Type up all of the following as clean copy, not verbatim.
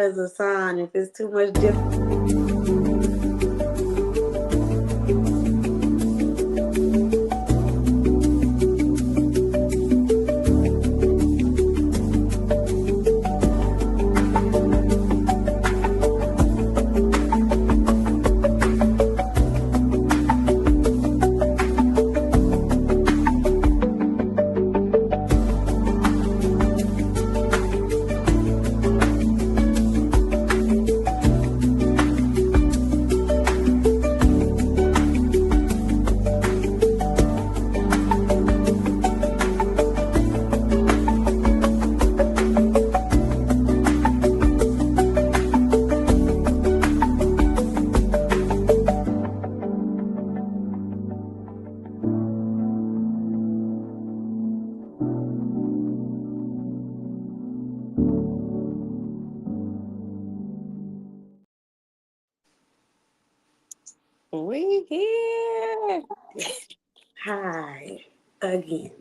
as a sign. If it's too much different. We here. Hi again.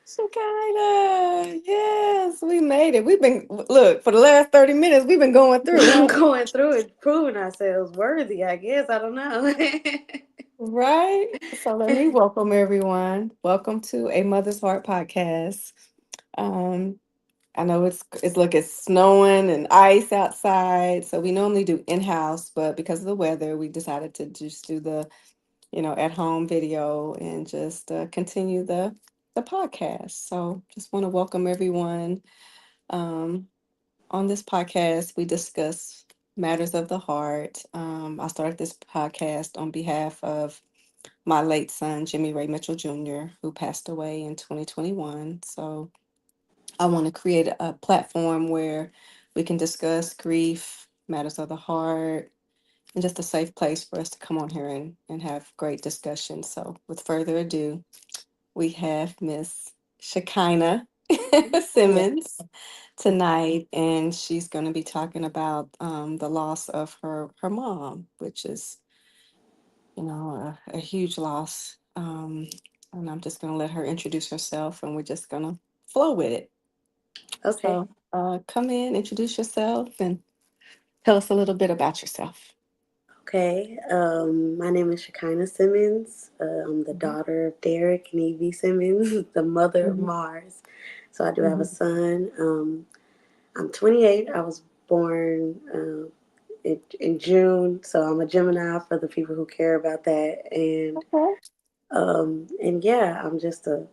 Shekinah. Yes, we made it. We've been, look, for the last 30 minutes, we've been going through, huh? Going through it, proving ourselves worthy. I guess I don't know. Right. So let me welcome everyone. Welcome to a Mother's Heart podcast. Um, I know it's snowing and ice outside. So we normally do in-house, but because of the weather, we decided to just do the at home video and just continue the podcast. So just want to welcome everyone. Um, on this podcast, we discuss matters of the heart. I started this podcast on behalf of my late son, Jimmy Ray Mitchell Jr., who passed away in 2021. So I want to create a platform where we can discuss grief, matters of the heart, and just a safe place for us to come on here and have great discussion. So, with further ado, we have Miss Shekinah Yeah. Simmons tonight, and she's going to be talking about the loss of her mom, which is a huge loss. And I'm just going to let her introduce herself, and we're just going to flow with it. Okay. So, come in, introduce yourself, and tell us a little bit about yourself. Okay. My name is Shekinah Simmons. I'm the Mhm, daughter of Derek and Evie Simmons, the mother of mhm, Mars. So I do have a mhm, son. I'm 28. I was born in June, so I'm a Gemini for the people who care about that. okay. And yeah, I'm just a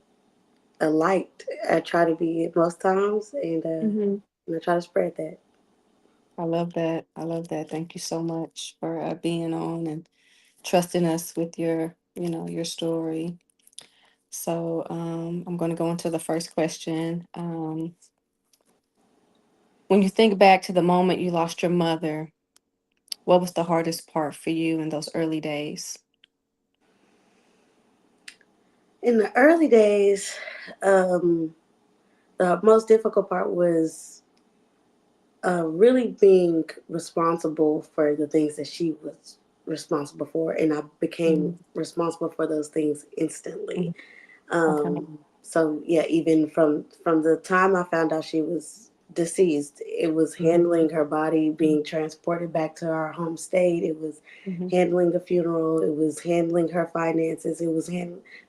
light. I try to be most times, Mhm. and I try to spread that. I love that. I love that. Thank you so much for being on and trusting us with your story. So, I'm going to go into the first question. When you think back to the moment you lost your mother, what was the hardest part for you in those early days? In the early days, um, the most difficult part was really being responsible for the things that she was responsible for, and I became Mhm, responsible for those things instantly. mhm. Okay. So yeah, even from the time I found out she was deceased, it was Mhm, handling her body being transported back to our home state. It was mhm, handling the funeral. It was handling her finances. It was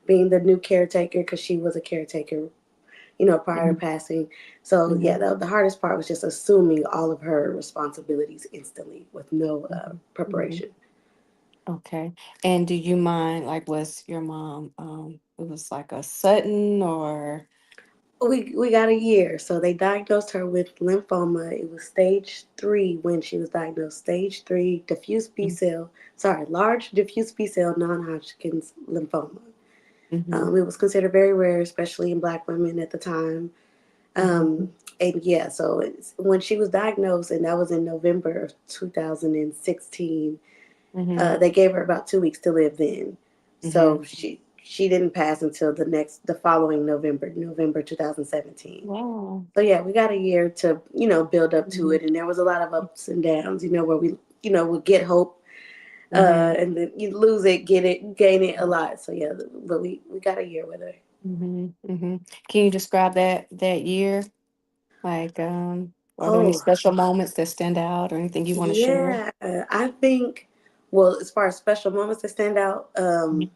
being the new caretaker because she was a caretaker, prior to mhm, passing. So yeah, mhm, the hardest part was just assuming all of her responsibilities instantly with no mhm, mhm. preparation. Okay. And do you mind, like, was your mom, it was like a sudden or? We got a year. So they diagnosed her with lymphoma. It was stage 3 when she was diagnosed. Stage 3 diffuse B Mhm, cell, sorry, large diffuse B cell non-Hodgkin's lymphoma. mhm, It was considered very rare, especially in Black women at the time. mhm, And yeah, so when she was diagnosed, and that was in November of 2016, mhm, they gave her about 2 weeks to live then. So mhm. she didn't pass until the following November 2017. Wow. So yeah, we got a year to build up to Mhm, it, and there was a lot of ups and downs. Where we would get hope, mhm, and then you lose it, get it, gain it a lot. So yeah, but we got a year with her. mhm, mhm. Can you describe that year? Like, Are there any Oh, special moments that stand out or anything you want to share? yeah. I think, well, as far as special moments that stand out, Mhm.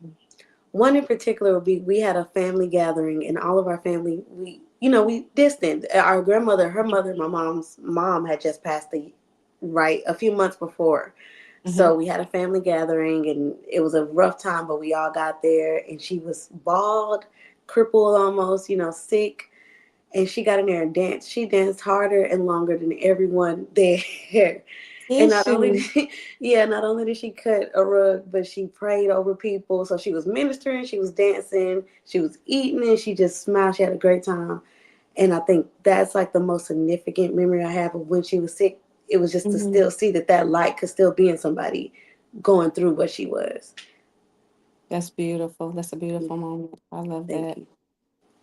one in particular would be we had a family gathering, and all of our family, we distant. Our grandmother, her mother, my mom's mom, had just passed a few months before. Mhm. So we had a family gathering, and it was a rough time, but we all got there, and she was bald, crippled almost, sick, and she got in there and danced. She danced harder and longer than everyone there. And Is not only did she? she, yeah, not only did she cut a rug, but she prayed over people. So she was ministering, she was dancing, she was eating, and she just smiled. She had a great time. And I think that's like the most significant memory I have of when she was sick. It was just to Mhm. still see that light could still be in somebody going through what she was. That's beautiful. That's a beautiful moment. I love Thank that. you.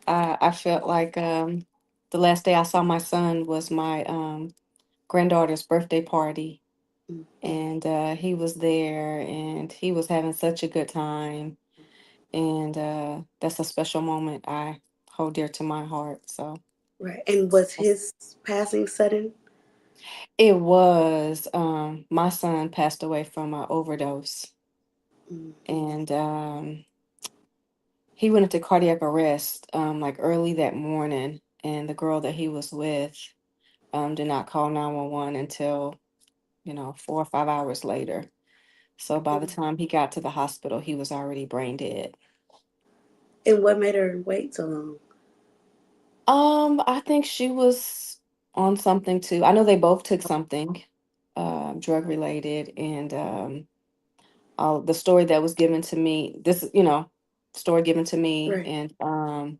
I felt like the last day I saw my son was my granddaughter's birthday party, Mm-hmm. and he was there, and he was having such a good time, and that's a special moment I hold dear to my heart. So Right. And was that's- his passing sudden? it was my son passed away from an overdose, Mm-hmm. and he went into cardiac arrest like early that morning, and the girl that he was with did not call 911 until 4 or 5 hours later. So by the time he got to the hospital, he was already brain dead. And what made her wait so long? I think she was on something too. I know they both took something, drug related, and the story that was given to me, story given to me, Right. and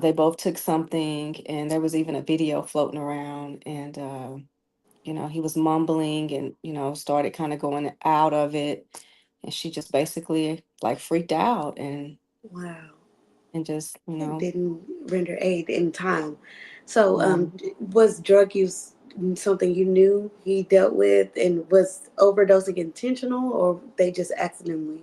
they both took something, and there was even a video floating around, and he was mumbling, and started kind of going out of it, and she just basically like freaked out Wow. and just Didn't render aid in time. So, no. was drug use something you knew he dealt with, and was overdosing intentional, or they just accidentally?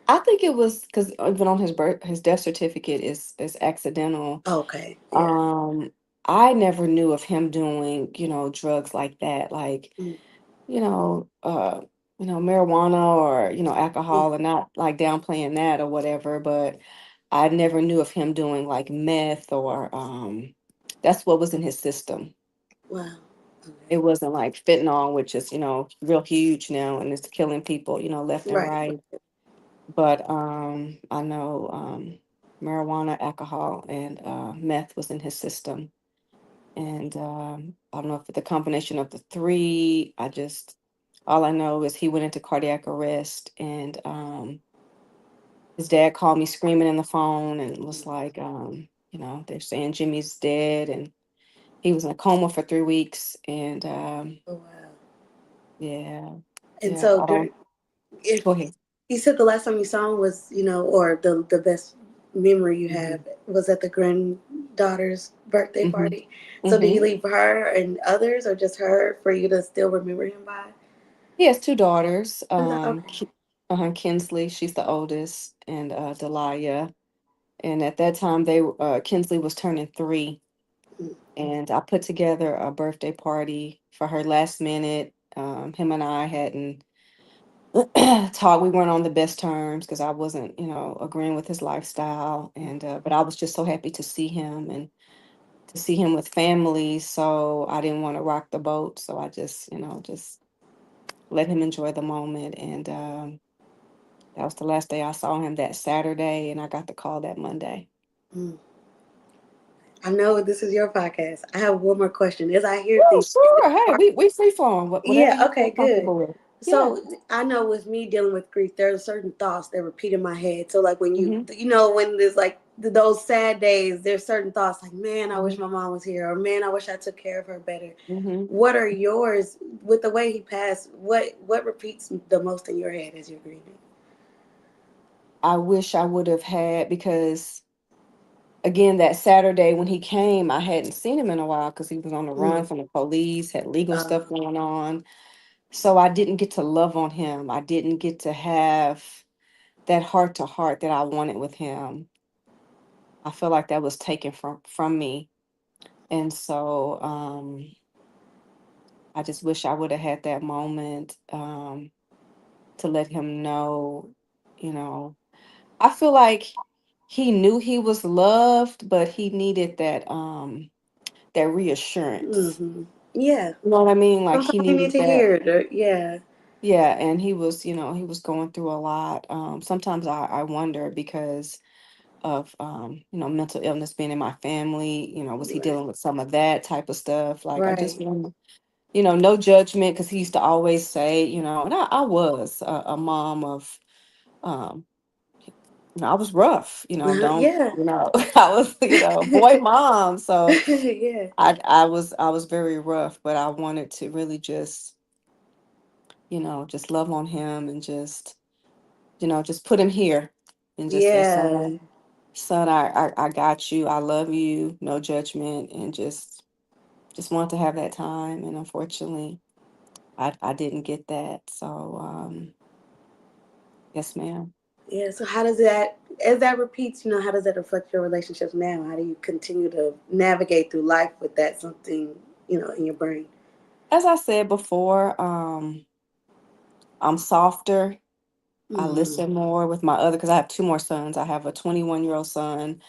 I think it was because even on his death certificate is accidental. Okay, yeah. Um, I never knew of him doing, drugs like that, like, Mm, you know, uh, marijuana or, mm, alcohol, and not like downplaying that or whatever, but I never knew of him doing like meth or that's what was in his system. wow. Okay. It wasn't like fentanyl, which is, real huge now and it's killing people, left and Right. right. But I know marijuana, alcohol, and meth was in his system. And I don't know if the combination of the three, all I know is he went into cardiac arrest, and his dad called me screaming in the phone and was like, they're saying Jimmy's dead, and he was in a coma for 3 weeks. And Oh wow. yeah, And yeah, so, I don't, if go ahead. you said the last time you saw him was, or the best memory you have Hmm. was at the granddaughter's birthday Hmm. party. So, did he Hmm. leave her and others, or just her for you to still remember him by? He has two daughters. Okay. Kinsley, she's the oldest, and Delia. And at that time, Kinsley was turning 3, Mm, and I put together a birthday party for her last minute. Him and I hadn't talked. We weren't on the best terms because I wasn't, agreeing with his lifestyle, and but I was just so happy to see him and to see him with family. So I didn't want to rock the boat. So I just let him enjoy the moment, and that was the last day I saw him, that Saturday, and I got the call that Monday. mm. I know this is your podcast. I have one more question. As I hear Oh, these, sure. Hey, we free flowing. Whatever yeah, you okay, feel good. comfortable with. Yeah. So I know with me dealing with grief, there are certain thoughts that repeat in my head. So like when Mm-hmm. when there's like those sad days, there's certain thoughts like, man, I wish Mm-hmm. my mom was here, or man, I wish I took care of her better. Mm-hmm. What are yours with the way he passed? What repeats the most in your head as you're grieving? I wish I would have had, because again, that Saturday when he came, I hadn't seen him in a while because he was on the run Mm, from the police, had legal stuff uh, going on. So I didn't get to love on him. I didn't get to have that heart to heart that I wanted with him. I feel like that was taken from me. And so I just wish I would have had that moment to let him know, you know, I feel like he knew he was loved, but he needed that reassurance. Hmm. Yeah. You know what I mean? Like he Sometimes you need needed to that. hear it. Yeah. Yeah, and he was, he was going through a lot. Sometimes I wonder because of mental illness being in my family. Was he Right. dealing with some of that type of stuff? Like I just Right. want, no judgment, because he used to always say, and I was a mom of, um, I was rough. Don't Yeah. I was boy mom. So Yeah. I was very rough, but I wanted to really just love on him and just put him here and just say, Yeah. son, I got you. I love you. No judgment. And just want to have that time. And unfortunately, I didn't get that. So, yes, ma'am. Yeah. So how does that, as that repeats, how does that affect your relationships now? How do you continue to navigate through life with that something, in your brain? As I said before, I'm softer. I Mm. listen more with my other, because I have two more sons. I have a 21-year-old son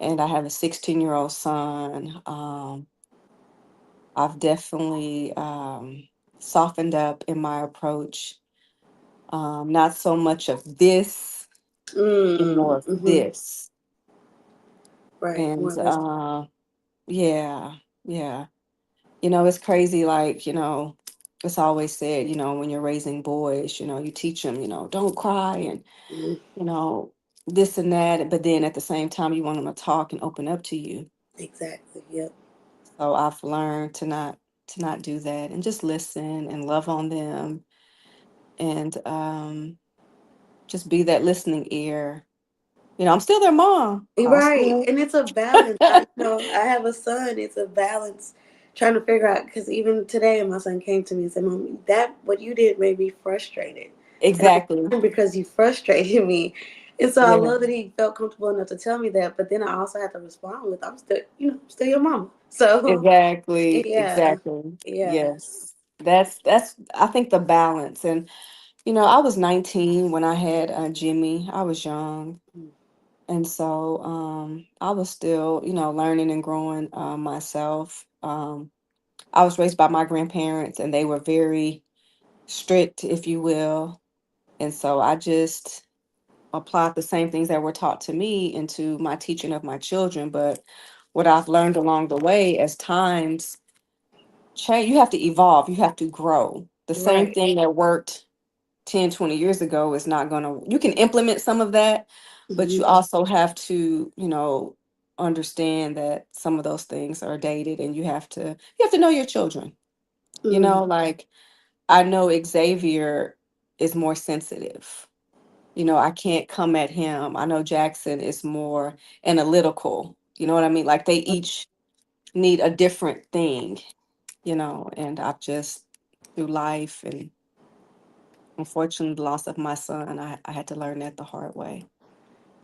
and I have a 16-year-old son. I've definitely softened up in my approach. Not so much of this and more Mm. of Mm-hmm. this. Right. And More or less. yeah, yeah. It's crazy. Like, it's always said, when you're raising boys, you teach them, don't cry and, Mm. you know, this and that. But then at the same time, you want them to talk and open up to you. Exactly. Yep. So I've learned to not do that and just listen and love on them and just be that listening ear. I'm still their mom. You're I'll right, still and it's a balance. I have a son. It's a balance, trying to figure out, because even today, my son came to me and said, "Mom, that what you did made me frustrated, and I'm exactly. crying because you frustrated me." And so I Yeah, love that he felt comfortable enough to tell me that. But then I also have to respond with, "I'm still, still your mama." So exactly, yeah, exactly. yeah. Yes. That's I think the balance. And I was 19 when I had Jimmy. I was young. And so I was still, learning and growing myself. I was raised by my grandparents and they were very strict, if you will. And so I just applied the same things that were taught to me into my teaching of my children. But what I've learned along the way, as times change, you have to evolve, you have to grow. The same Right. thing that worked 10, 20 years ago is not going to, you can implement some of that, but Hmm. you also have to, understand that some of those things are dated, and you have to know your children. Mm. Like I know Xavier is more sensitive. I can't come at him. I know Jackson is more analytical. You know what I mean? Like they each need a different thing, and I've just, through life and unfortunately the loss of my son, I had to learn that the hard way.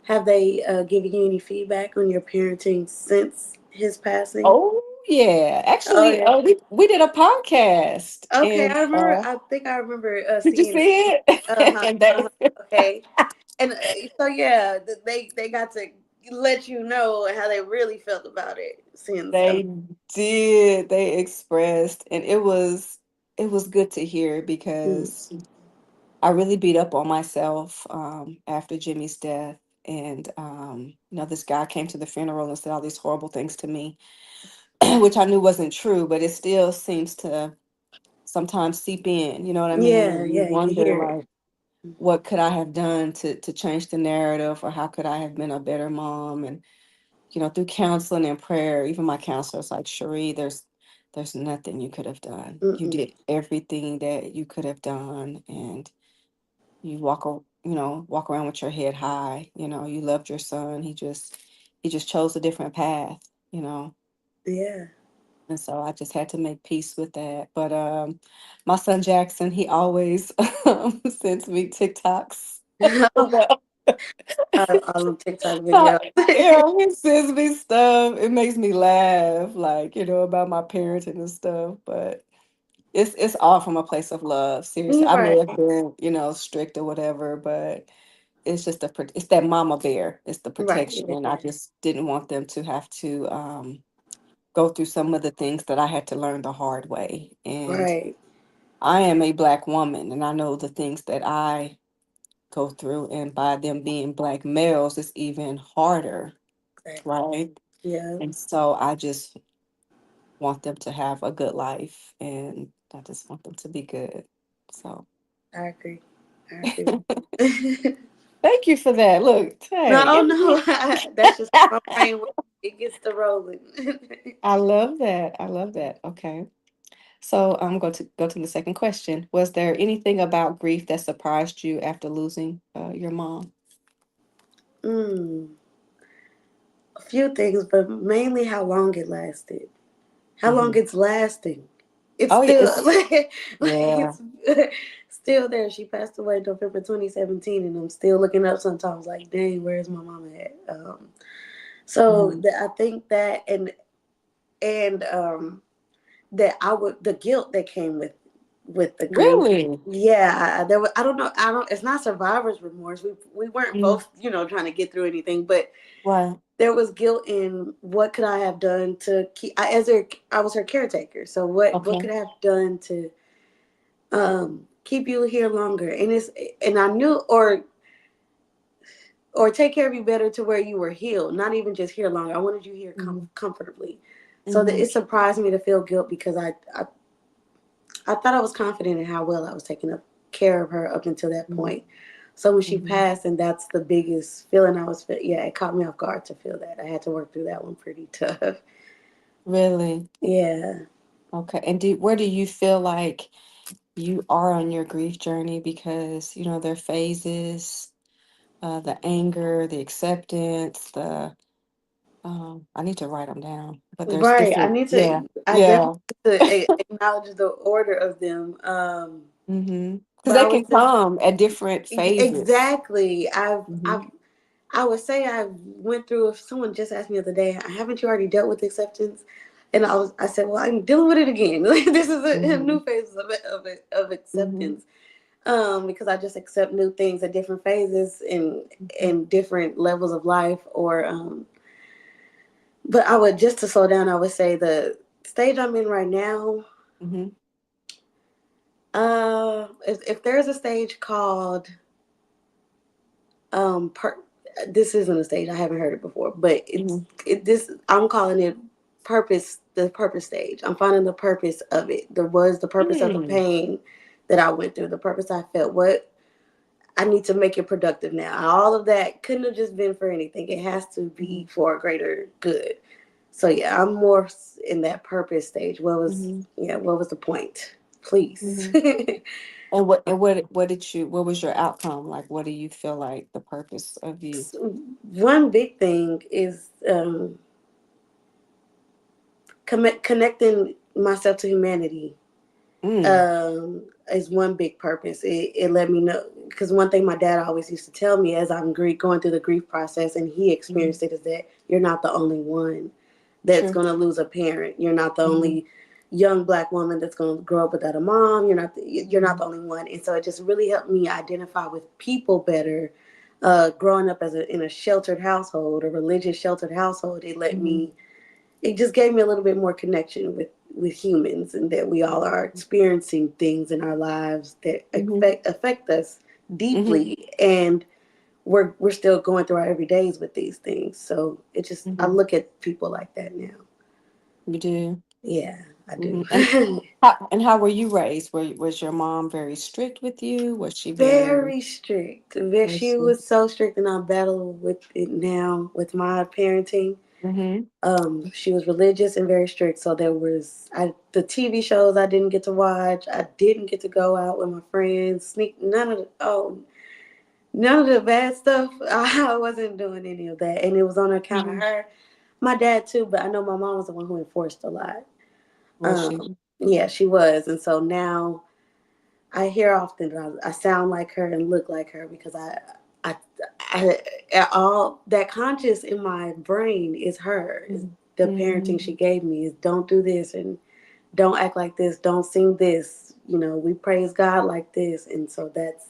Have they given you any feedback on your parenting since his passing? Oh yeah. Oh Actually, yeah. we did a podcast Okay, and I remember. I think I remember did you seeing it. see Uh it? huh. And Uh huh. Okay, and so yeah, they got to let you know how they really felt about it since. they did. They expressed, and it was good to hear Mm. because I really beat up on myself after Jimmy's death. And, this guy came to the funeral and said all these horrible things to me, which I knew wasn't true, but it still seems to sometimes seep in. You know what I mean? Yeah, And you yeah, you can wonder, hear it. like, what could I have done to change the narrative, or how could I have been a better mom? And, through counseling and prayer, even my counselor's like, Cherie, there's nothing you could have done. You Mm-mm. did everything that you could have done. And you walk around with your head high. You loved your son. He just chose a different path. you know Yeah. and so I just had to make peace with that. But my son Jackson, he always sends me TikToks. You know? All them TikTok So, videos. yeah, he sends me stuff. It makes me laugh, like, about my parenting and stuff. But it's all from a place of love. Seriously, I may Right, have been, strict or whatever, but it's just it's that mama bear. It's the right, protection, it and I is. just didn't want them to have to go through some of the things that I had to learn the hard way. And Right, I am a black woman, and I know the things that I go through, and by them being black males, it's even harder, exactly. right? Yeah, And so I just want them to have a good life, and I just want them to be good. So I agree. I agree with you. thank you for that. Look, No, hey, oh no, that's just my brain when it gets to rolling. I love that. I love that. Okay. So I'm going to go to the second question. Was there anything about grief that surprised you after losing your mom? mm, a few things, but mainly how long it lasted. How long Hmm. it's lasting. It's Oh, yeah, still it's like yeah. it's still there. She passed away November 2017, and I'm still looking up sometimes like, dang, where's my mama at? So Hmm. I think that and that I would the guilt that came with the grief. Really? Yeah, there was. I don't know. I don't. It's not survivor's remorse. We weren't Mm. both trying to get through anything, but Right. there was guilt in what could I have done to keep. I was her caretaker, so what Okay. could I have done to keep you here longer? And I knew or take care of you better to where you were healed, not even just here longer. I wanted you here Hmm. comfortably. So that Hmm. it surprised me to feel guilt because I thought I was confident in how well I was taking up care of her up until that Hmm. point. So when she Hmm. passed, and that's the biggest feeling I was, yeah, it caught me off guard to feel that. I had to work through that one pretty tough. Really? Yeah. Okay. And where do you feel like you are on your grief journey? Because there are phases, the anger, the acceptance, the I need to write them down, but there's Right. different. Yeah. I definitely Yeah. need to acknowledge the order of them. Mm-hmm. Because But they I would can say, come at different phases. exactly. Mm-hmm. I would say I went through. If someone just asked me the other day, haven't you already dealt with acceptance? And I said, well, I'm dealing with it again. This is a Mm-hmm. new phase of Mm-hmm. acceptance. Because I just accept new things at different phases and different levels of life. But I would just to slow down. I would say the stage I'm in right now. Mm-hmm. If there's a stage called um, per, this isn't a stage. I haven't heard it before, but Mm-hmm. this. I'm calling it purpose. The purpose stage. I'm finding the purpose of it. There was the purpose of the Mm-hmm. pain that I went through. The purpose I felt. What I need to make it productive now. All of that couldn't have just been for anything. It has to be for a greater good. So yeah, I'm more in that purpose stage. Mm-hmm. What was the point? Please. Mm-hmm. And what was your outcome? Like, what do you feel like the purpose of you? One big thing is connecting myself to humanity Mm. is one big purpose. It let me know because one thing my dad always used to tell me as I'm going through the grief process, and he Mm-hmm. experienced it, is that you're not the only one that's True. going to lose a parent. You're not the Mm-hmm. only young black woman that's going to grow up without a mom. You're not Mm-hmm. the only one, and so it just really helped me identify with people better. Growing up in a sheltered household, a religious sheltered household, Mm-hmm. it just gave me a little bit more connection with humans, and that we all are experiencing things in our lives that Mm-hmm. affect us Mm-hmm. deeply, and we're still going through our everydays with these things. So I Mm-hmm. look at people like that now. You do. Yeah, I Mm-hmm. do. And how were you raised? Was your mom very strict with you? Was she very? Very strict. Was She she? was so strict, and I battle with it now with my parenting. Mm-hmm. She was religious and very strict. So the TV shows I didn't get to watch. I didn't get to go out with my friends. Sneak none of the bad stuff. I wasn't doing any of that, and it was on account of Mm-hmm. her. My dad too, but I know my mom was the one who enforced a lot. Was she? Yeah, she was, and so now I hear often that I sound like her and look like her because I I, all that conscious in my brain is her, is the parenting she Mhm. gave me, is don't do this and don't act like this, don't sing this, we praise God like this. And so that's,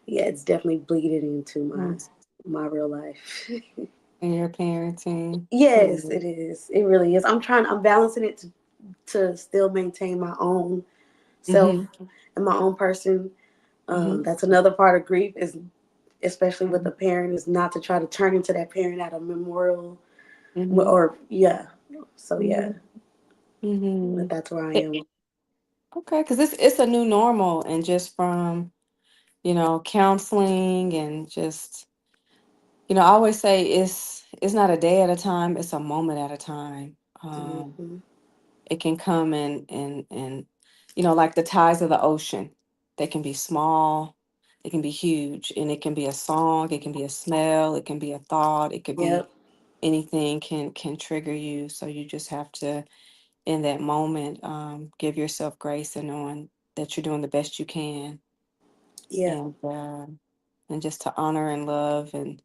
yeah, it's definitely bleeding into Mm. my real life. And your parenting. Yes, Mhm. it is, it really is. I'm balancing it to still maintain my own self Mhm. and my own person. Mhm. That's another part of grief, is especially with a Mhm. parent, is not to try to turn into that parent at a memorial, Mhm. or yeah. So yeah, Mhm. Mhm. that's where I It- am. Okay, because it's a new normal, and just from counseling and just I always say it's not a day at a time, it's a moment at a time. Hmm. It can come and like the tides of the ocean. They can be small, they can be huge, and it can be a song, it can be a smell, it can be a thought, it could be Yep. anything can trigger you. So you just have to, in that moment, give yourself grace and knowing that you're doing the best you can, Yeah. and just to honor and love, and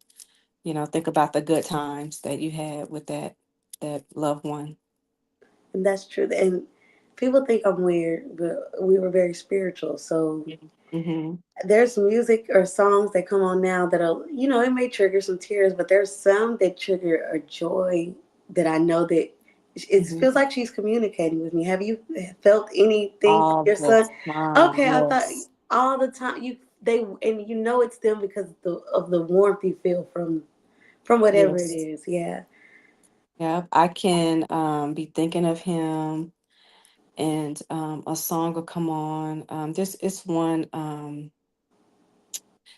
think about the good times that you had with that loved one. And that's true. And people think I'm weird, but we were very spiritual. So Mm-hmm. there's music or songs that come on now that are, it may trigger some tears, but there's some that trigger a joy that I know that it feels Mm-hmm. like she's communicating with me. Have you felt anything from All your the son? time, Okay, I thought yes. all the time and it's them because of the warmth you feel from whatever it Yes. is. Yeah. Yep. I can be thinking of him, and a song will come on. This is one,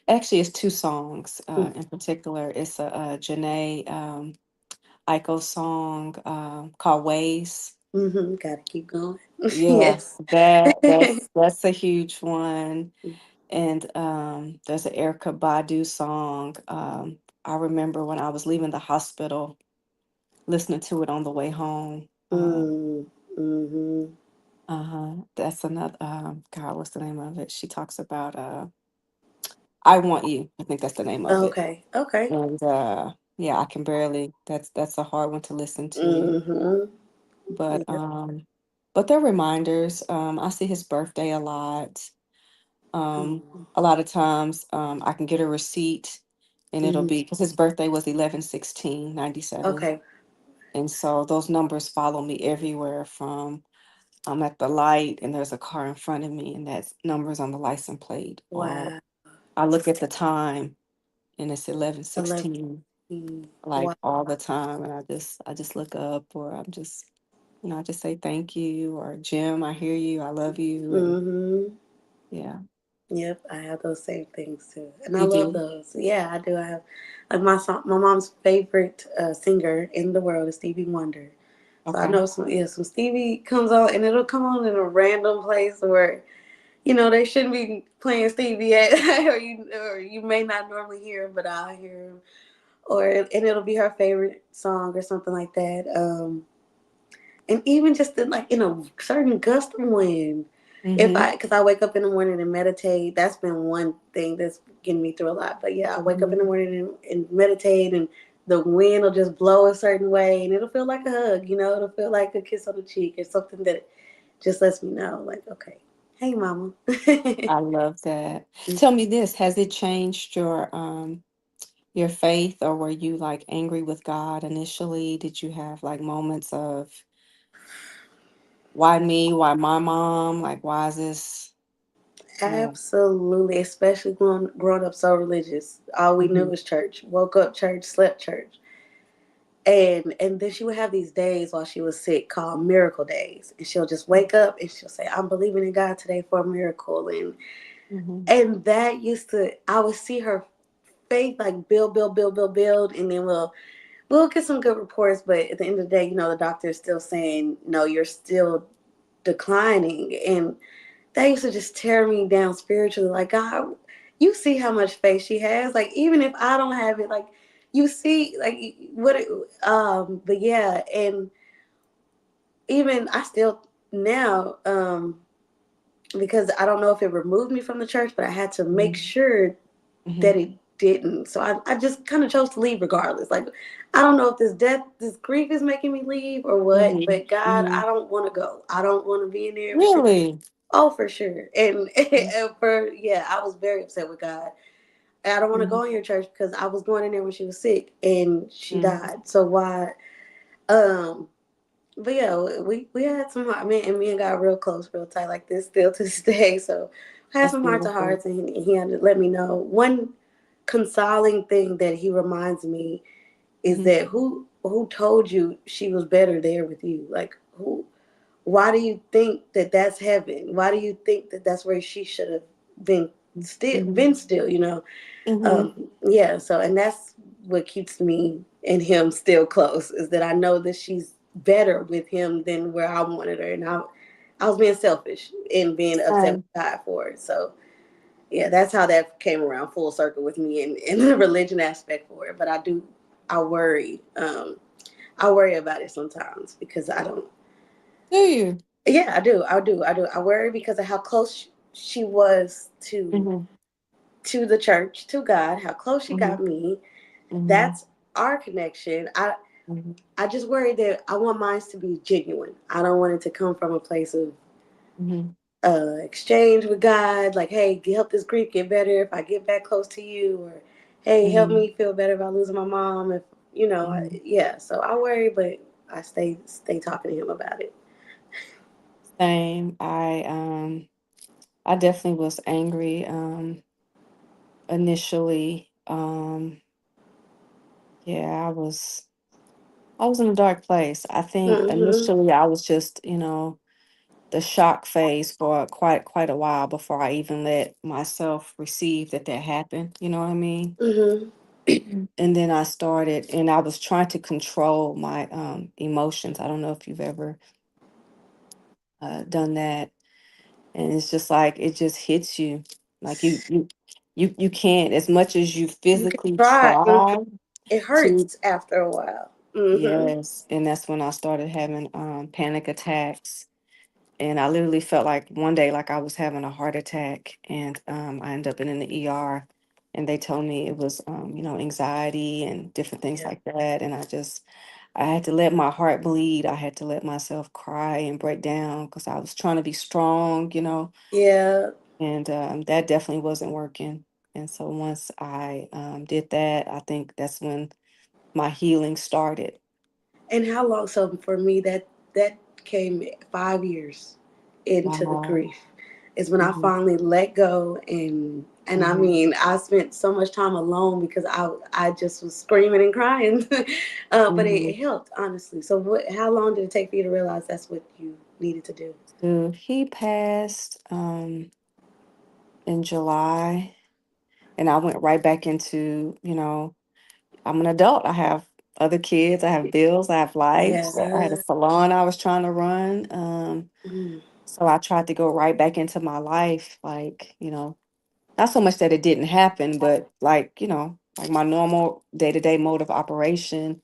actually it's two songs in particular. It's a Janae Aiko song called Ways. Mm-hmm. Gotta keep going. Yes, Yes. that's a huge one. And there's an Erica Badu song. I remember when I was leaving the hospital, listening to it on the way home. Mm-hmm. That's another. God, what's the name of it? She talks about "I Want You." I think that's the name of it. Okay. Okay. And yeah, I can barely. That's a hard one to listen to. Mm-hmm. But Yep. they're reminders. I see his birthday a lot. A lot of times, I can get a receipt, and it'll Mm-hmm. be because his birthday was 11/16/97, Okay. and so those numbers follow me everywhere. From I'm at the light, and there's a car in front of me, and that number's on the license plate. Or Wow. I look at the time, and it's 11. 11/16, like Wow. all the time, and I just look up, or I just say thank you, or Jim, I hear you, I love you, and Mm-hmm. yeah, Yep, I have those same things too, and I you love do. those. Yeah, I do. I have like my mom's favorite singer in the world is Stevie Wonder. So I Okay. know some Stevie comes on, and it'll come on in a random place where they shouldn't be playing Stevie at, or you may not normally hear him, but I'll hear him, and it'll be her favorite song or something like that. And even just like in a certain gust of wind. Mm-hmm. Because I wake up in the morning and meditate. That's been one thing that's getting me through a lot. But yeah, I wake up in the Mm-hmm. morning and meditate, and the wind will just blow a certain way, and it'll feel like a hug. It'll feel like a kiss on the cheek, or something that just lets me know, like, okay, hey, mama. I love that. Tell me this, has it changed your faith, or were you like angry with God initially? Did you have like moments of why me? Why my mom? Like why is this? Yeah. Absolutely, especially growing up so religious. All we knew Mm-hmm. was church. Woke up church, slept church. And then she would have these days while she was sick called miracle days, and she'll just wake up and she'll say, "I'm believing in God today for a miracle." Mm-hmm. And that used to, I would see her faith like build, build, build, build, build, and then we'll get some good reports, but at the end of the day, the doctor is still saying, "No, you're still declining." And that used to just tear me down spiritually. Like, God, you see how much faith she has. Like, even if I don't have it, like, you see, like, but yeah. And even I still now, because I don't know if it removed me from the church, but I had to make Mm-hmm. sure Mm-hmm. that it didn't. So I just kind of chose to leave regardless. Like, I don't know if this grief is making me leave or what, Mm-hmm. but God, Mm-hmm. I don't want to go. I don't want to be in there because, Really? oh, for sure. And, and for, yeah, I was very upset with God. I don't want to Mm-hmm. go in your church because I was going in there when she was sick and she Mm-hmm. died. So why? Um, but yeah, we had some heart. Me and got real close, real tight, like this still to this day. So I had That's some heart to beautiful. hearts, and he had to let me know. One consoling thing that he reminds me is Mm-hmm. that who told you she was better there with you? Like, who? Why do you think that that's heaven? Why do you think that that's where she should have been still? Mm-hmm. Been still, you know? Mm-hmm. Yeah. So, and that's what keeps me and him still close, is that I know that she's better with him than where I wanted her, and I was being selfish and being upset with Same. God for it. So yeah, that's how that came around full circle with me in the religion aspect for it. But I worry. I worry about it sometimes because I don't. Do you? Yeah, I do. I worry because of how close she was Mm-hmm. to the church, to God, how close she Mm-hmm. got me. Mm-hmm. That's our connection. Mm-hmm. I just worry that I want mine to be genuine. I don't want it to come from a place of Mm-hmm. exchange with God, like, hey, help this grief get better if I get back close to you, or hey, help Mm-hmm. me feel better about losing my mom. If you know, Mm-hmm. yeah. So I worry, but I stay talking to him about it. Same. I definitely was angry initially. Yeah, I was in a dark place. I think Hmm. initially I was just, the shock phase for quite a while before I even let myself receive that happened. You know what I mean? Hmm. And then I started, and I was trying to control my emotions. I don't know if you've ever done that, and it's just like it just hits you, like you can't, as much as you You can physically try. Mhm. try It to. hurts after a while. Hmm. Yes, and that's when I started having panic attacks. And I literally felt like one day like I was having a heart attack, and I ended up in the ER, and they told me it was anxiety and different things Yeah. like that. And I had to let my heart bleed. I had to let myself cry and break down because I was trying to be strong. Yeah. And that definitely wasn't working. And so once I did that, I think that's when my healing started. And how long? So for me, that came 5 years into the Wow. grief is when I Hmm. finally let go, and I Hmm. mean I spent so much time alone because I just was screaming and crying, but it Hmm. helped honestly. So how long did it take for you to realize that's what you needed to do? So he passed in July, and I went right back into, I'm an adult. I have other kids, I have bills, I have life. So I had a Yeah. salon I was trying to run. Mm. So I tried to go right back into my life, like, not so much that it didn't happen, but like, like my normal day-to-day mode of operation.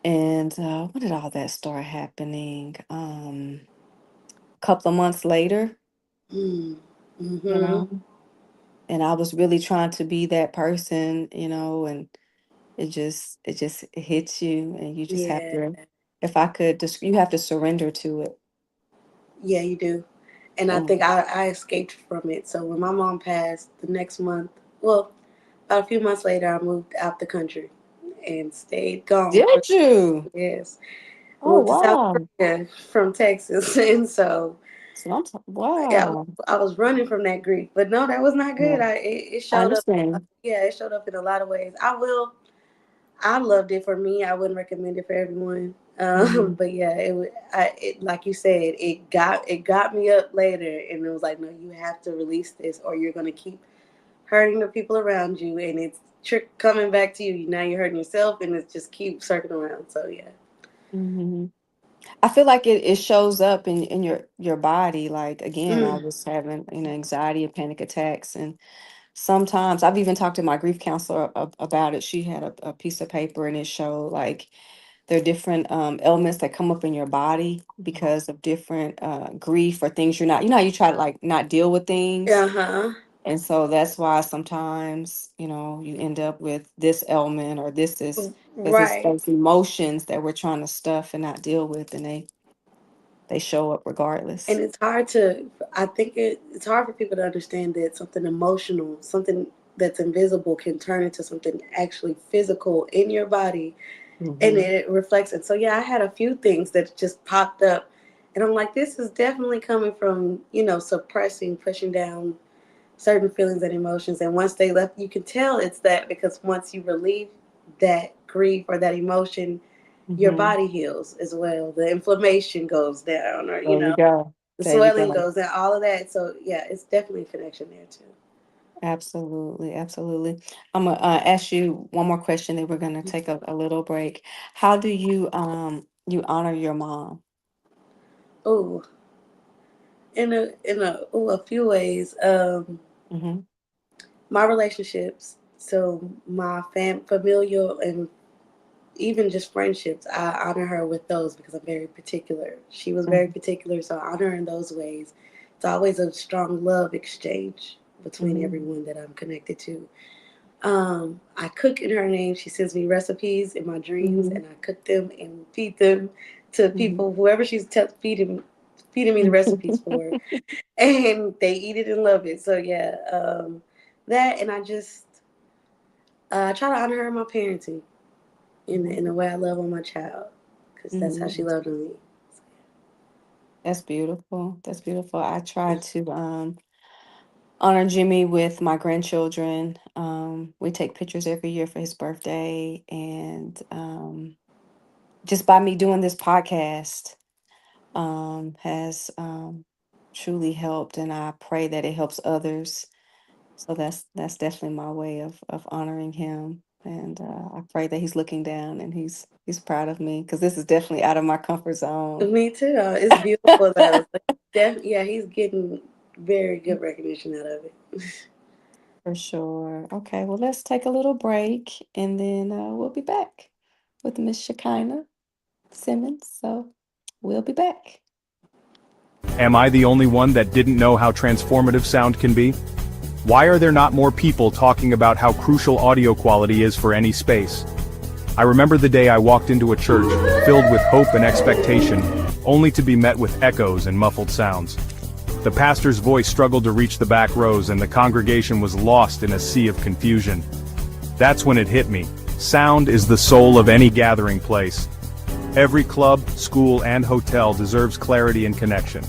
And when did all that start happening? A couple of months later, Mm. you Mm-hmm. know. And I was really trying to be that person, and it just it hits you, and you just have Yeah. to, if I could just, you have to surrender to it. Yeah, you do. And I think Um, I escaped from it. So when my mom passed the next month, well, about a few months later, I moved out the country and stayed gone for did you? years. I Oh moved to South wow. Korea from Texas, and so So yeah, wow. I was running from that grief. But no, that was not good. Yeah, It I showed up. understand. Yeah, it showed up in a lot of ways. I loved it for me. I wouldn't recommend it for everyone. Hmm. But yeah, it like you said, it got me up later, and it was like, no, you have to release this, or you're gonna keep hurting the people around you, and it's trick coming back to you. Now you're hurting yourself, and it just keeps circling around. So yeah. Hmm. I feel like it shows up in your body. Like again, I Mm. was having anxiety and panic attacks, and sometimes I've even talked to my grief counselor about it. She had a piece of paper, and it showed like there are different ailments that come up in your body because of different grief or things you're not. You know how you try to like not deal with things. Uh huh. And so that's why sometimes, you end up with this ailment or this is because it's Right. those emotions that we're trying to stuff and not deal with, and they show up And regardless. it's hard to, I think it's hard for people to understand that something emotional, something that's invisible can turn into something actually physical in your body, and Hmm. it reflects it. So yeah, I had a few things that just popped up, and I'm like, this is definitely coming from, suppressing, pushing down certain feelings and emotions. And once they left, you can tell it's that, because once you relieve that grief or that emotion, your Hmm. body heals as well. The inflammation goes down, or There you go. the There you swelling go. goes down, all of that. So yeah, it's definitely a connection there too. Absolutely, absolutely. I'm gonna ask you one more question, then we're gonna take a little break. How do you honor your mom? Oh, in a few ways. Hmm. My relationships, so my familial and even just friendships, I honor her with those because I'm very particular. She was very Hmm. particular, so I honor her in those ways. It's always a strong love exchange between Hmm. everyone that I'm connected to. I cook in her name. She sends me recipes in my dreams, Hmm. and I cook them and feed them to Hmm. people, whoever she's feeding me the recipes for, and they eat it and love it. So yeah, that, and I try to honor her in my parenting in the way I love on my child, because that's how she Hmm. loved on me. That's beautiful. That's beautiful. I try to honor Jimmy with my grandchildren. We take pictures every year for his birthday, and just by me doing this podcast has truly helped, and I pray that it helps others. So that's definitely my way of honoring him, and I pray that he's looking down and he's proud of me because this is definitely out of my comfort zone. Me too. It's beautiful though. So yeah, he's getting very good recognition out of it. For sure. Okay, well, let's take a little break and then we'll be back with Miss Shekinah Simmons. So we'll be back. Am I the only one that didn't know how transformative sound can be? Why are there not more people talking about how crucial audio quality is for any space? I remember the day I walked into a church, filled with hope and expectation, only to be met with echoes and muffled sounds. The pastor's voice struggled to reach the back rows and the congregation was lost in a sea of confusion. That's when it hit me. Sound is the soul of any gathering place. Every club, school, and hotel deserves clarity and connection.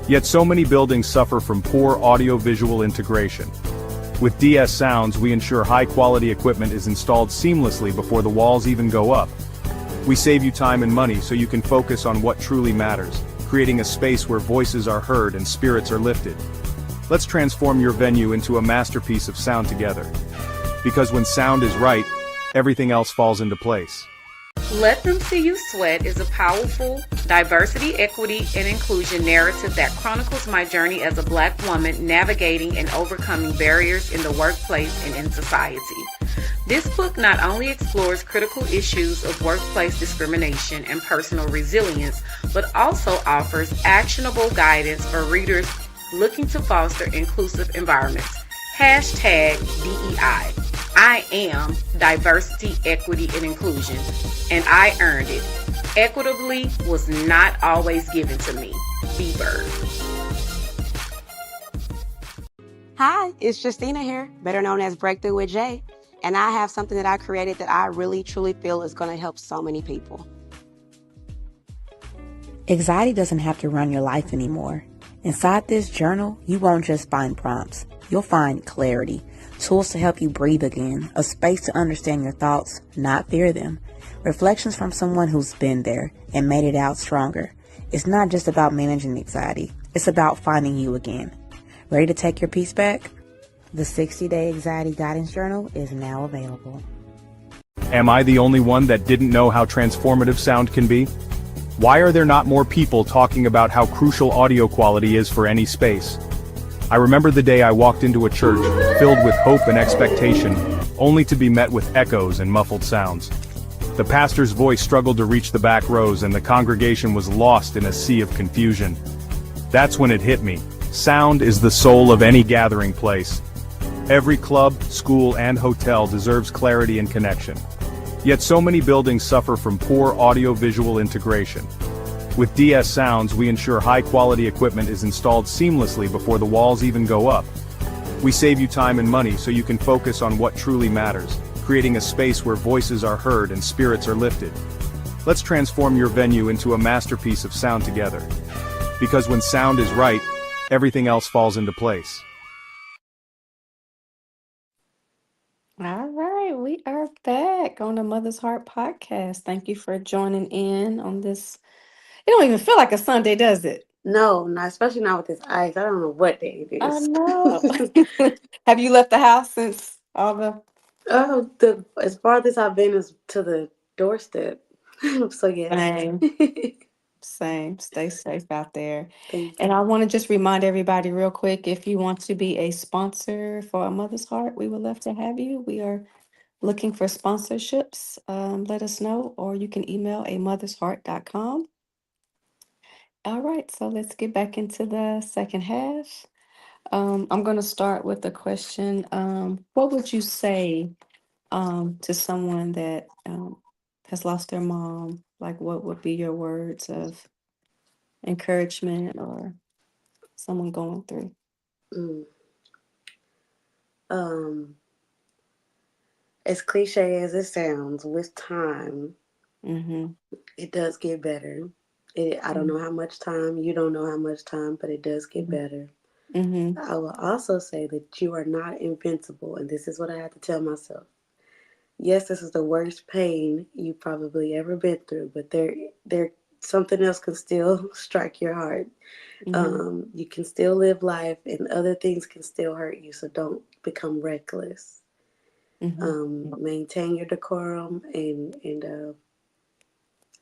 Yet so many buildings suffer from poor audio-visual integration. With DS Sounds, we ensure high-quality equipment is installed seamlessly before the walls even go up. We save you time and money so you can focus on what truly matters, creating a space where voices are heard and spirits are lifted. Let's transform your venue into a masterpiece of sound together. Because when sound is right, everything else falls into place. Let Them See You Sweat is a powerful diversity, equity, and inclusion narrative that chronicles my journey as a Black woman navigating and overcoming barriers in the workplace and in society. This book not only explores critical issues of workplace discrimination and personal resilience, but also offers actionable guidance for readers looking to foster inclusive environments. Hashtag DEI. I am diversity, equity, and inclusion, and I earned it. Equitably was not always given to me. B-Bird. Hi, it's Justina here, better known as Breakthrough with Jay, and I have something that I created that I really truly feel is going to help so many people. Anxiety doesn't have to run your life anymore. Inside this journal, you won't just find prompts. You'll find clarity, tools to help you breathe again, a space to understand your thoughts, not fear them, reflections from someone who's been there and made it out stronger. It's not just about managing anxiety. It's about finding you again. Ready to take your peace back? The 60-Day Anxiety Guidance Journal is now available. Am I the only one that didn't know how transformative sound can be? Why are there not more people talking about how crucial audio quality is for any space? I remember the day I walked into a church, filled with hope and expectation, only to be met with echoes and muffled sounds. The pastor's voice struggled to reach the back rows and the congregation was lost in a sea of confusion. That's when it hit me. Sound is the soul of any gathering place. Every club, school, and hotel deserves clarity and connection. Yet so many buildings suffer from poor audio-visual integration. With DS Sounds, we ensure high-quality equipment is installed seamlessly before the walls even go up. We save you time and money so you can focus on what truly matters, creating a space where voices are heard and spirits are lifted. Let's transform your venue into a masterpiece of sound together. Because when sound is right, everything else falls into place. All right, we are back on the Mother's Heart podcast. Thank you for joining in on this. It don't even feel like a Sunday, does it? No, not especially not with this ice. I don't know what day it I is. know. Have you left the house since all the Oh, the as farthest I've been is to the doorstep. So yes. same? Same. Stay safe out there. Thank And you. I want to just remind everybody real quick, if you want to be a sponsor for a Mother's Heart, we would love to have you. We are looking for sponsorships. Let us know, or you can email a mothersheart.com. All right, so let's get back into the second half. I'm going to start with the question. What would you say to someone that has lost their mom? Like, what would be your words of encouragement or someone going through? Mm. Um, as cliche as it sounds, with time, Mm-hmm. it does get better. I don't know how much time, you don't know how much time, but it does get Mm-hmm. better. Mm-hmm. I will also say that you are not invincible, and this is what I have to tell myself. Yes, this is the worst pain you probably ever been through, but there something else can still strike your heart. Mm-hmm. You can still live life, and other things can still hurt you. So don't become reckless. Mm-hmm. Maintain your decorum, and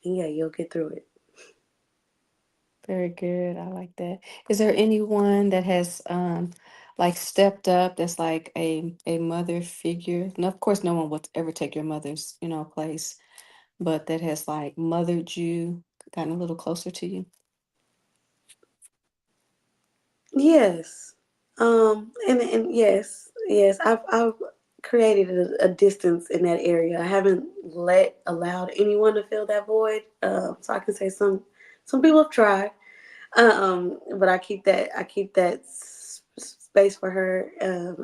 yeah, you'll get through it. Very good. I like that. Is there anyone that has like stepped up that's like a mother figure? And of course no one would ever take your mother's, place, but that has like mothered you, gotten a little closer to you. Yes. And yes, I've created a distance in that area. I haven't allowed anyone to fill that void. So I can say some people have tried. But I keep that space for her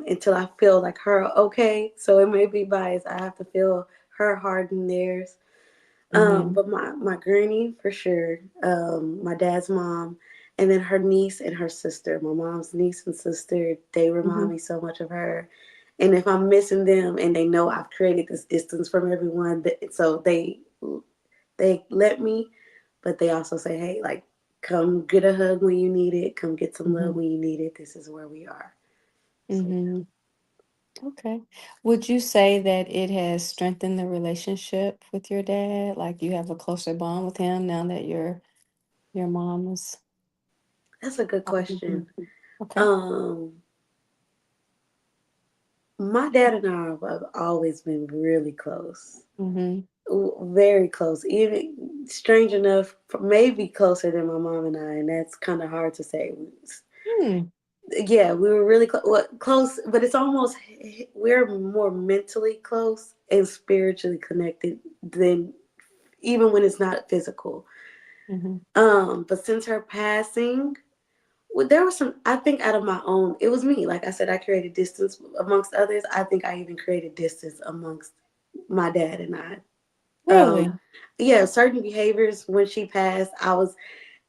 until I feel like her okay. So it may be biased. I have to feel her heart in theirs. Mm-hmm. But my granny for sure, my dad's mom, and then her niece and her sister. My mom's niece and sister, they remind Mm-hmm. me so much of her. And if I'm missing them, and they know I've created this distance from everyone, so they let me, but they also say, hey, like, come get a hug when you need it. Come get some love Mm-hmm. when you need it. This is where we are. So Mm-hmm. Okay. Would you say that it has strengthened the relationship with your dad? Like you have a closer bond with him now that your mom is. that's a good question. Okay. Um, my dad and I have always been really close, Mm-hmm. very close. Even strange enough, maybe closer than my mom and I, and that's kind of hard to say. Hmm. Yeah, we were really close, but it's almost we're more mentally close and spiritually connected than even when it's not physical. Mm-hmm. But since her passing, well, there was some. I think out of my own, it was me. Like I said, I created distance amongst others. I think I even created distance amongst my dad and I. Really? Yeah, certain behaviors when she passed, I was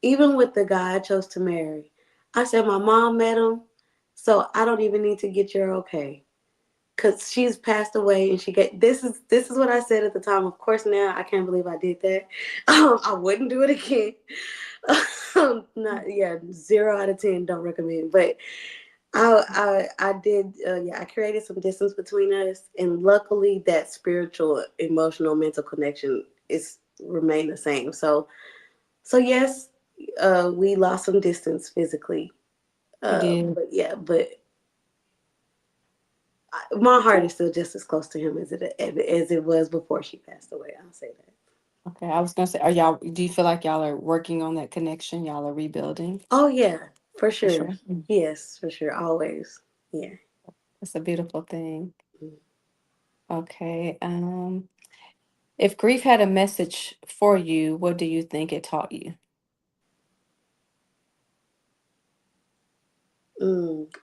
even with the guy I chose to marry. I said my mom met him, so I don't even need to get your okay. Cause she's passed away, and she get this is what I said at the time. Of course, now I can't believe I did that. I wouldn't do it again. Not yeah, 0 out of 10 don't recommend. But I did yeah, I created some distance between us, and luckily that spiritual, emotional, mental connection is remained the same. So yes, we lost some distance physically. You did. But yeah, but my heart is still just as close to him as it was before she passed away. I'll say that. Okay. I was gonna say, do you feel like y'all are working on that connection? Y'all are rebuilding Oh yeah, for for sure. sure. Yes, for sure. Always. Yeah. It's a beautiful thing. Mm. Okay. If grief had a message for you, what do you think it taught you?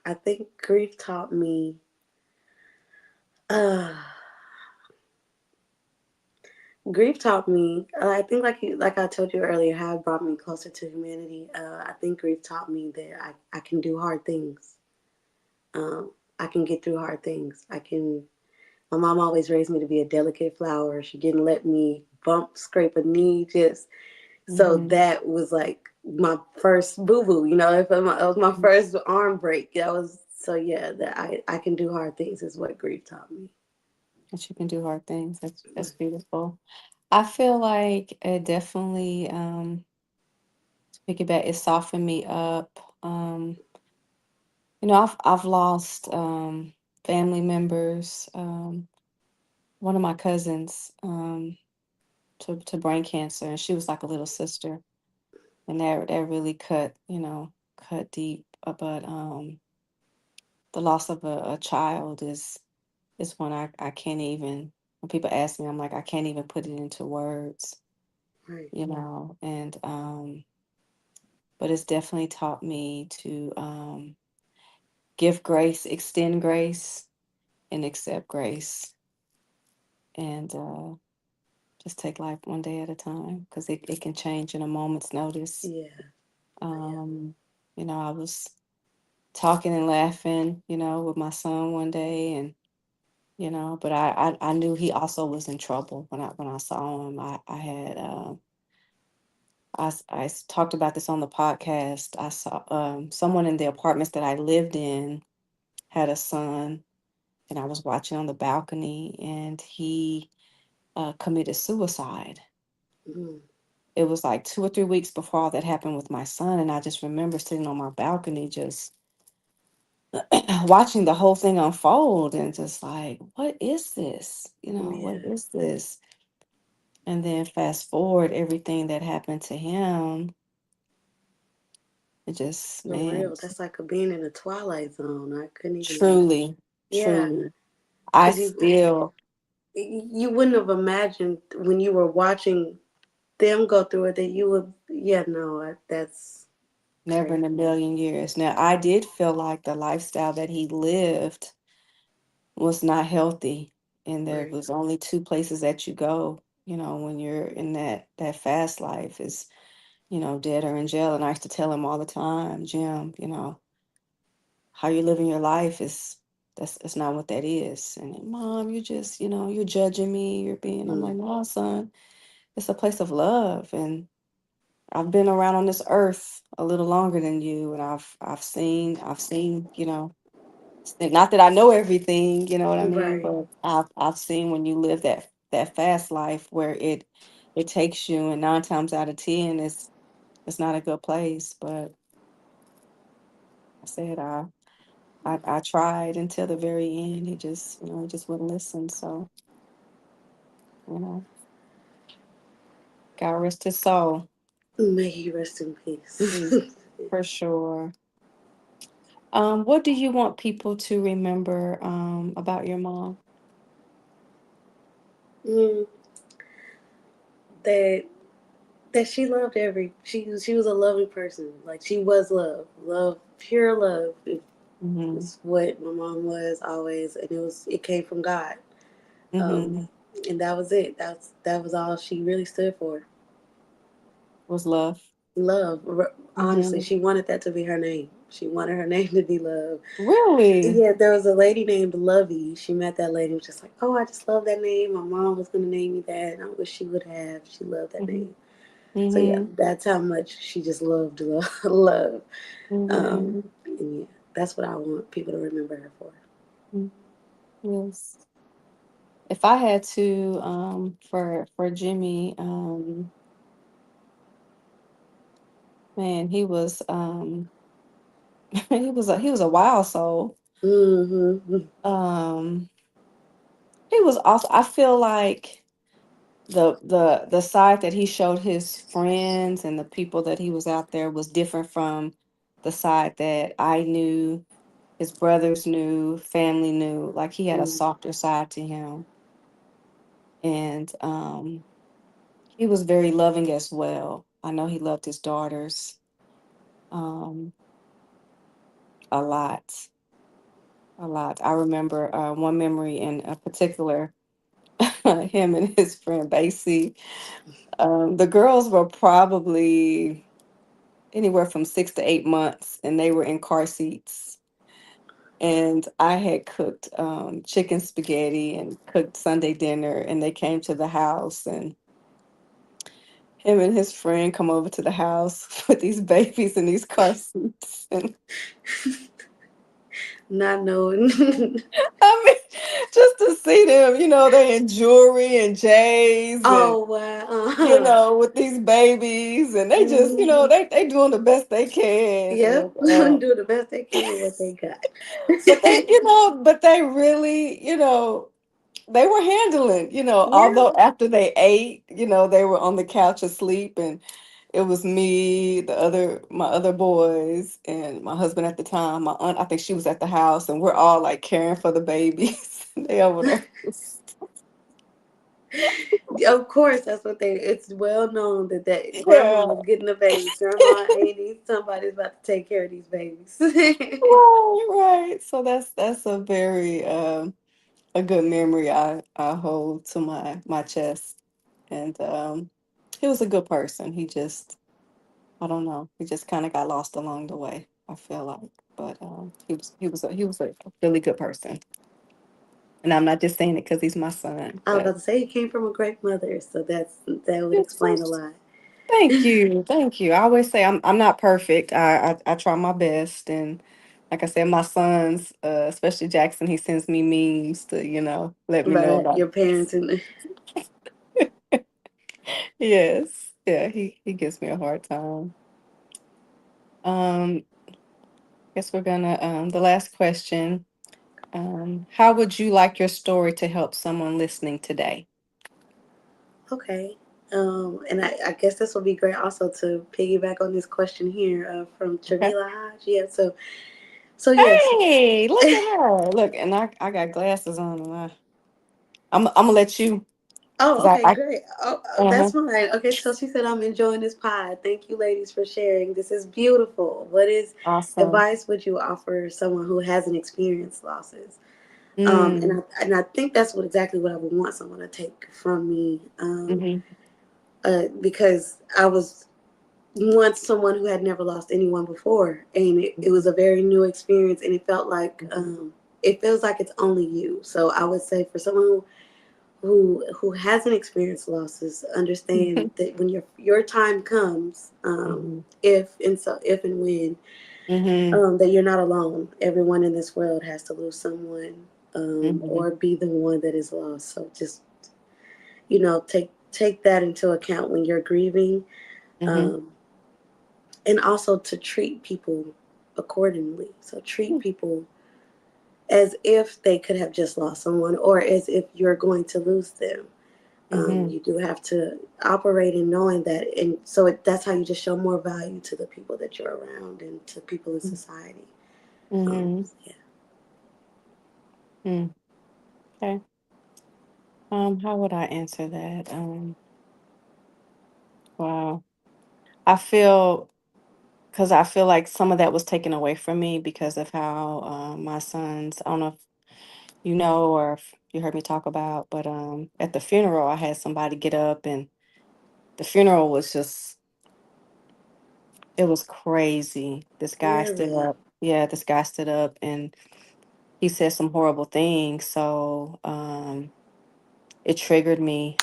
I think grief taught me. Uh, Grief taught me. I think, like I told you earlier, how it brought me closer to humanity. I think grief taught me that I can do hard things. I can get through hard things. I can. My mom always raised me to be a delicate flower. She didn't let me bump, scrape a knee, just so Mm-hmm. that was like my first boo boo. If it was my first arm break, that was so yeah. That I can do hard things is what grief taught me. That you can do hard things. That's beautiful. I feel like it definitely to piggyback, it softened me up. I've lost family members. One of my cousins to brain cancer, and she was like a little sister, and that really cut deep. But the loss of a child is one I can't even. When people ask me, I'm like I can't even put it into words, Right. and but it's definitely taught me to give grace, extend grace, and accept grace, and just take life one day at a time because it can change in a moment's notice. Yeah. Yeah. Um, I was talking and laughing, with my son one day, and but I knew he also was in trouble when I saw him. I had talked about this on the podcast. I saw someone in the apartments that I lived in had a son, and I was watching on the balcony, and he committed suicide. Mm. It was like 2 or 3 weeks before all that happened with my son, and I just remember sitting on my balcony, just watching the whole thing unfold, and just like, what is this? What Yeah. is this? And then fast forward everything that happened to him. It just, For man, real. That's like a being in a twilight zone. I couldn't even imagine. truly, Yeah. truly, I Because still you wouldn't have imagined when you were watching them go through it that you would. Yeah. No. That's never in a crazy. million years. Now, I did feel like the lifestyle that he lived was not healthy, and there Right. was only two places that you go, when you're in that fast life is, dead or in jail. And I used to tell him all the time, Jim, how you're living your life that's not what that is. And then, Mom, you just, you're judging me, I'm like, Mm. no, son, it's a place of love. And I've been around on this earth a little longer than you, and I've seen, not that I know everything, you know what I mean, Right. but I've seen when you live that fast life where it takes you, and 9 times out of 10 it's not a good place. But I said I tried until the very end. He just wouldn't listen. So, you know, God rest his soul. May he rest in peace. Mm, for sure. What do you want people to remember about your mom? mm, that that she loved she was a loving person. Like she was love, pure love. Mm-hmm. It's what my mom was always, and it came from God. Um, Mm-hmm. and that was it. That was all she really stood for. Was love. Love. Honestly, Mm-hmm. she wanted that to be her name. She wanted her name to be Love. Really? Yeah, there was a lady named Lovey. She met that lady and was just like, oh, I just love that name. My mom was gonna name me that. And I wish she would have. She loved that Mm-hmm. name. So yeah, Mm-hmm. that's how much she just loved love. love. Mm-hmm. And yeah, that's what I want people to remember her for. Mm-hmm. Yes. If I had to, for Jimmy, man, he was he was a wild soul. Mm-hmm. Um, he was also, I feel like the side that he showed his friends and the people that he was out there was different from the side that I knew, his brothers knew, family knew, like he had a Mm. softer side to him. And he was very loving as well. I know he loved his daughters um, a lot, a lot. I remember one memory in a particular, him and his friend Basie. The girls were probably anywhere from 6 to 8 months, and they were in car seats. And I had cooked chicken spaghetti and cooked Sunday dinner, and they came to the house, and him and his friend come over to the house with these babies in these car seats. And Not knowing. I mean, just to see them, they in jewelry and J's and, Oh wow. with these babies, and they just, Hmm. they doing the best they can. Yep. And Do the best they can with what they got. but they really, they were handling, Yeah. although after they ate, they were on the couch asleep, and it was me, my other boys, and my husband at the time. My aunt, I think she was at the house, and we're all like caring for the babies. They over there. Of course, that's what they. It's well known that Yeah. grandma's getting the babies. Grandma ain't need somebody's about to take care of these babies. Right, right. So that's a very a good memory I hold to my chest. And he was a good person. He just, I don't know, he just kind of got lost along the way, I feel like. But he was a really good person. And I'm not just saying it because he's my son, I was but about to say he came from a great mother, so that would it's so, explain a lot. thank you, thank you. I always say I'm not perfect. I try my best, and like I said, my sons, especially Jackson, he sends me memes to let me know But about. your parents and Yes, yeah, he gives me a hard time. Um, guess we're gonna the last question. How would you like your story to help someone listening today? okay. And I guess this will be great also to piggyback on this question here from Okay. Travila Hodge. Yeah, so yes. Hey, look at her. Look, and I got glasses on, and I'm gonna let you, Oh, because I, okay, I great. Oh, uh-huh. that's fine. Okay, so she said, I'm enjoying this pod. Thank you, ladies, for sharing. This is beautiful. What is Awesome. advice would you offer someone who hasn't experienced losses? Mm, And I think that's exactly what I would want someone to take from me. mm-hmm, Because I was once someone who had never lost anyone before, and it was a very new experience, and it feels like it's only you. So I would say for someone who hasn't experienced losses, mm-hmm, understand that when your time comes, mm-hmm, if and when, mm-hmm, that you're not alone. Everyone in this world has to lose someone, mm-hmm, or be the one that is lost. So just take that into account when you're grieving, mm-hmm, um, and also to treat people accordingly. So treat people as if they could have just lost someone, or as if you're going to lose them. mm-hmm, You do have to operate in knowing that, and that's how you just show more value to the people that you're around and to people in society. mm-hmm, Yeah. mm. Okay. How would I answer that? Wow. I feel because I feel like some of that was taken away from me because of how my sons, I don't know if or if you heard me talk about, but at the funeral, I had somebody get up, and the funeral was just, it was crazy. This guy stood Really. up. Yeah, this guy stood up and he said some horrible things. So it triggered me.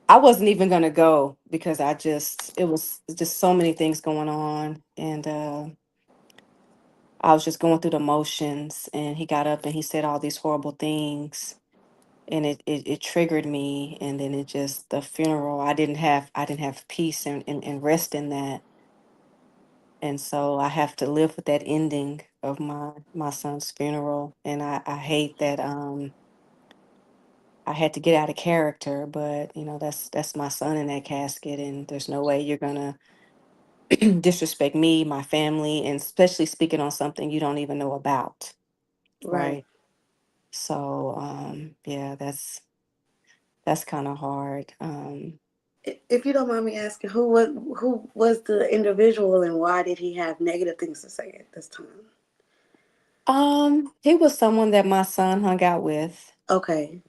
I wasn't even gonna go because it was just so many things going on. And I was just going through the motions, and he got up and he said all these horrible things, and it triggered me. And then it just, the funeral, I didn't have peace and rest in that. And so I have to live with that ending of my son's funeral. And I hate that I had to get out of character, but that's my son in that casket, and there's no way you're gonna disrespect me, my family, and especially speaking on something you don't even know about, Right. right? So yeah, that's kind of hard. If you don't mind me asking, who was the individual, and why did he have negative things to say at this time? He was someone that my son hung out with, Okay.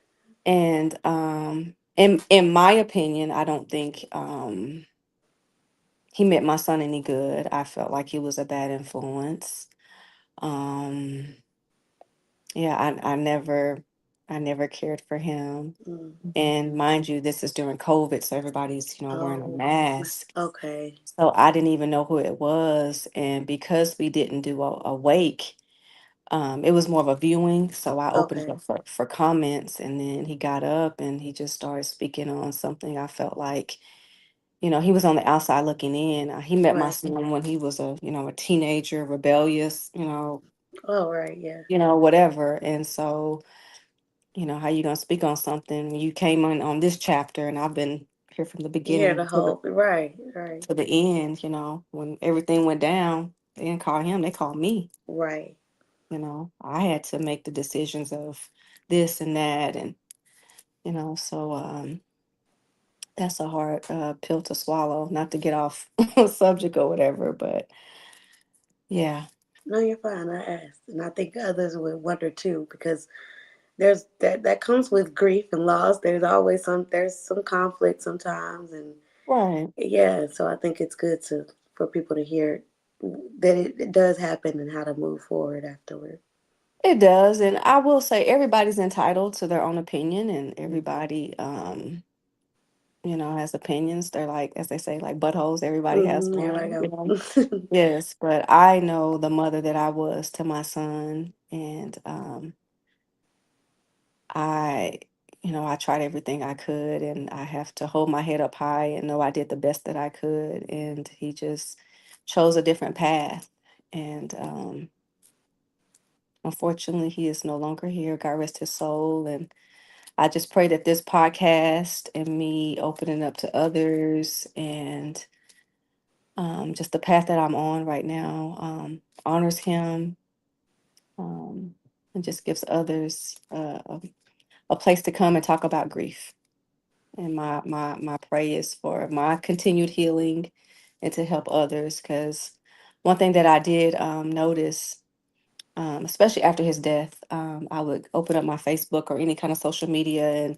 and in my opinion, I don't think he meant my son any good. I felt like he was a bad influence. Um, yeah, I never cared for him. Mm. And mind you, this is during COVID, so everybody's, wearing a Oh. mask. Okay. So I didn't even know who it was. And because we didn't do a wake, it was more of a viewing. So I opened it Okay. up for comments, and then he got up and he just started speaking on something. I felt like, he was on the outside looking in. He met my Right. son when he was a teenager, rebellious, Oh, right. Yeah. whatever. And so, how you gonna speak on something when you came on this chapter, and I've been here from the Yeah. beginning The to the whole. Right. Right. to the end. When everything went down, they didn't call him; they called me. Right. I had to make the decisions of this and that, and so that's a hard pill to swallow. Not to get off subject or whatever, but yeah, No, you're fine. I asked, and I think others would wonder too, because there's that comes with grief and loss. There's some conflict sometimes, and right. yeah. So I think it's good to for people to hear that it does happen and how to move forward afterward. It does, and I will say everybody's entitled to their own opinion, and Mm. everybody, has opinions. They're like, as they say, like buttholes. Everybody has Mm-hmm. Everybody one. go. Yes, but I know the mother that I was to my son, and I, I tried everything I could, and I have to hold my head up high and know I did the best that I could. And he just chose a different path. And unfortunately, he is no longer here. God rest his soul. And I just pray that this podcast and me opening up to others and just the path that I'm on right now honors him, um, and just gives others a place to come and talk about grief. And my prayer is for my continued healing and to help others. Because one thing that I did notice, especially after his death, I would open up my Facebook or any kind of social media,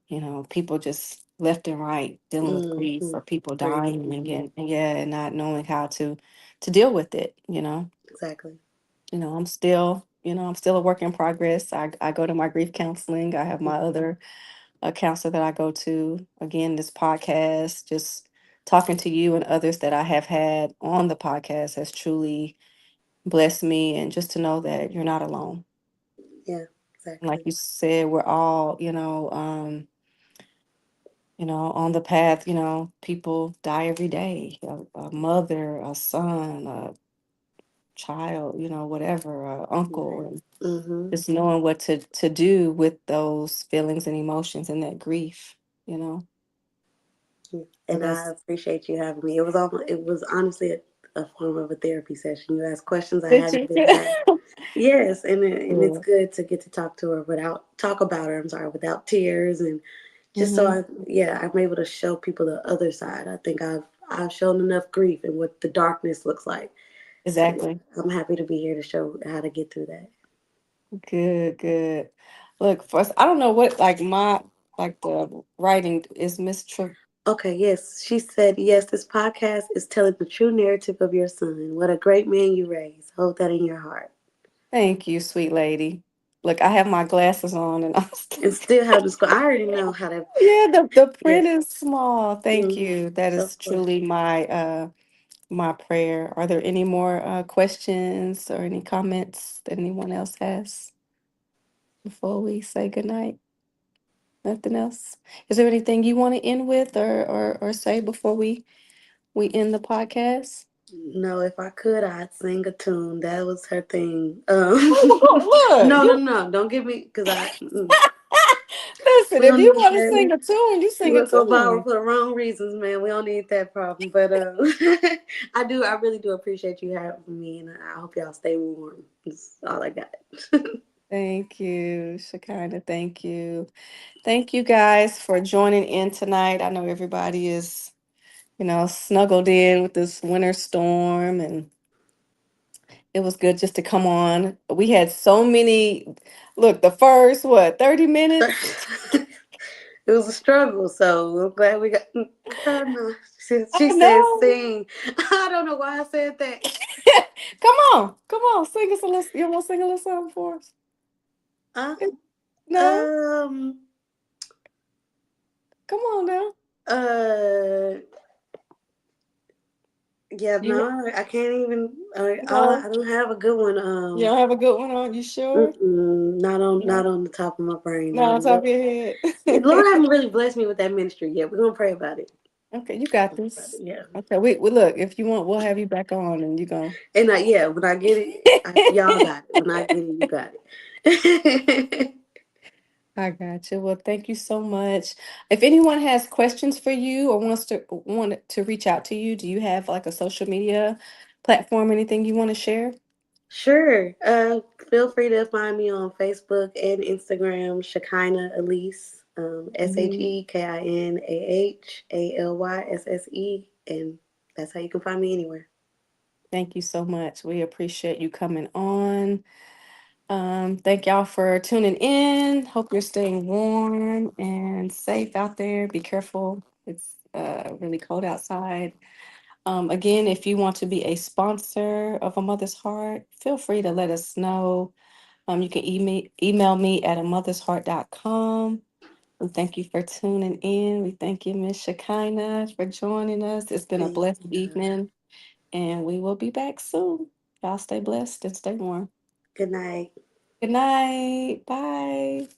and people just left and right dealing with grief Mm-hmm. or people dying, Grieving. and yeah, and not knowing how to deal with it. Exactly. I'm still a work in progress. I go to my grief counseling. I have my other a counselor that I go to. Again, this podcast, just talking to you and others that I have had on the podcast has truly blessed me. And just to know that you're not alone. Yeah. And like Exactly. you said, we're all, on the path, people die every day. A mother, a son, a child, whatever, a uncle, and Mm-hmm. just knowing what to do with those feelings and emotions and that grief, you know. So And I that's appreciate you having me. It was honestly a form of a therapy session. You asked questions I did haven't you? been asked. Yes, and it's Yeah. good to get to talk about her. I'm sorry, without tears, and just so Hmm. I'm able to show people the other side. I think I've shown enough grief and what the darkness looks like. So yeah, Exactly. I'm happy to be here to show how to get through that. Good, good. Look, first, I don't know what like the writing is Miss Tr Okay, yes, she said yes. This podcast is telling the true narrative of your son. What a great man you raised. Hold that in your heart. Thank you, sweet lady. Look, I have my glasses on and I'm still And still have to school. I already know how to. yeah, the Yes. print is small. Thank Mm-hmm. you. That Of is course. truly my prayer. Are there any more questions or any comments that anyone else has before we say goodnight? Nothing else? Is there anything you want to end with or say before we end the podcast? No, if I could, I'd sing a tune. That was her thing. Oh, look, No, no, you no. Don't give me because I. that's Listen, We if don't you need want to that. sing a tune, you We sing a went so viral tune. for the wrong reasons, man. We don't need that problem. But I do. I really do appreciate you having me, and I hope y'all stay warm. That's all I got. Thank you, Shekinah. Thank you. Thank you guys for joining in tonight. I know everybody is, snuggled in with this winter storm, and it was good just to come on. We had so many, look, the first, what, 30 minutes? It was a struggle, so I'm glad we got. I don't know. She I said know. sing. I don't know why I said that. Come on, sing us a little. You want to sing a little something for us? Uh, No? um. Come on now. Uh. Yeah. You No, I can't even. no, I don't have a good one. you don't have a good one on. You sure? Not No, on the top of my brain. no, No. on top of your head. Lord haven't really blessed me with that ministry yet. We're gonna pray about it. Okay, you got this. Yeah. Okay, we look. If you want, we'll have you back on, and you go. And yeah, when I get it, y'all got it. When I get it, you got it. I got you. Well, thank you so much. If anyone has questions for you or want to reach out to you, do you have like a social media platform, anything you want to share? Sure. Feel free to find me on Facebook and Instagram, Shekinah Elise. Mhm. ShekinahAllysse, and that's how you can find me anywhere. Thank you so much. We appreciate you coming on. Thank y'all for tuning in. Hope you're staying warm and safe out there. Be careful. It's really cold outside. Again, if you want to be a sponsor of A Mother's Heart, feel free to let us know. You can email me at amothersheart.com. We thank you for tuning in. We thank you, Miss Shekinah, for joining us. It's been a Thank blessed you. evening, and we will be back soon. Y'all stay blessed and stay warm. Good night. Good night. Bye.